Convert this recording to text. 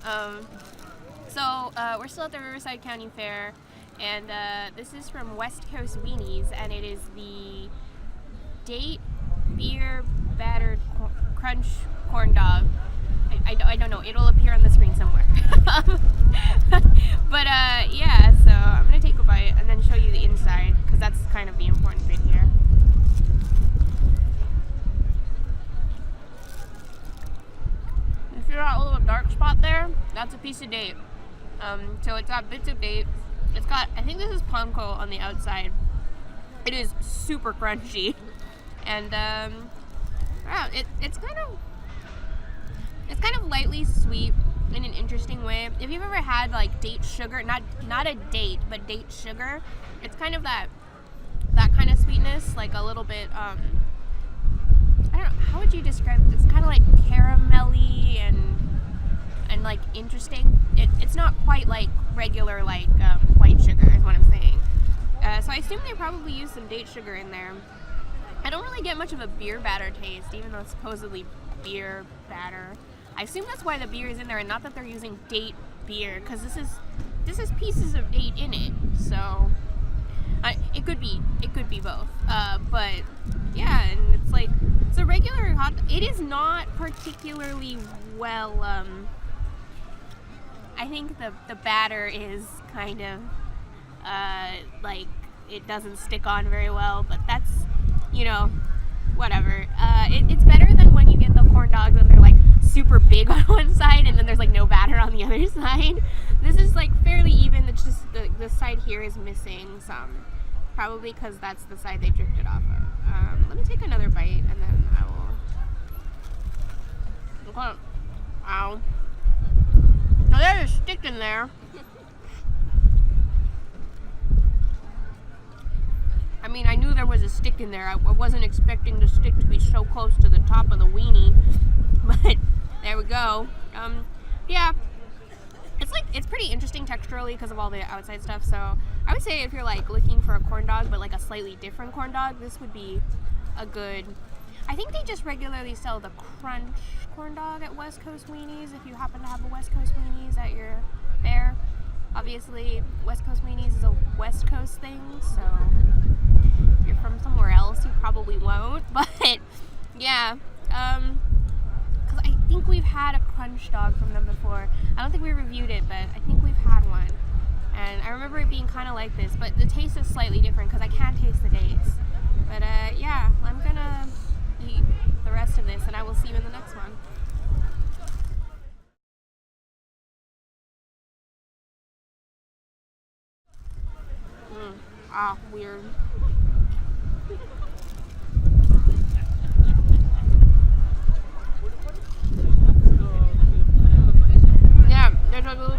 We're still at the Riverside County Fair, and this is from West Coast Weenies, and it is the date beer battered crunch corn dog. I don't know, it'll appear on the screen somewhere. But yeah, so I'm gonna take a bite and then show you the inside, because that's kind of the important bit here. You see that little dark spot there? That's a piece of date. So it's got bits of date. It's got, I think this is Panko on the outside. It is super crunchy. And wow, it's kind of lightly sweet in an interesting way. If you've ever had like date sugar, not a date, but date sugar, it's kind of that kind of sweetness, like a little bit I don't know, how would you describe it? It's kind of like caramelly and like interesting. It's not quite like regular like white sugar is what I'm saying. So I assume they probably use some date sugar in there. I don't really get much of a beer batter taste, even though it's supposedly beer batter. I assume that's why the beer is in there and not that they're using date beer, because this is pieces of date in it. So it could be both. But yeah, and it's like, it's a regular hot. It is not particularly well. I think the batter is kind of like it doesn't stick on very well, but that's, you know, whatever. It's better than when you get the corn dogs and they're like super big on one side and then there's like no batter on the other side. This is like fairly even. It's just the side here is missing some, probably because that's the side they dripped it off of. Let me take another bite and then I will. Ow. Now there's a stick in there. I mean, I knew there was a stick in there. I wasn't expecting the stick to be so close to the top of the weenie, but there we go. Yeah, it's pretty interesting texturally because of all the outside stuff. So I would say if you're like looking for a corn dog, but like a slightly different corn dog, this would be a good. I think they just regularly sell the crunch corn dog at West Coast Weenies. If you happen to have a West Coast Weenies at your fair, obviously West Coast Weenies is a West Coast thing, so if you're from somewhere else, you probably won't. But yeah, because I think we've had a crunch dog from them before. I don't think we reviewed it, but I think we've had one, and I remember it being kind of like this, but the taste is slightly different because I can't taste the dates. But yeah, I'm gonna eat the rest of this, and I will see you in the next one. Weird. Yeah, there's like a little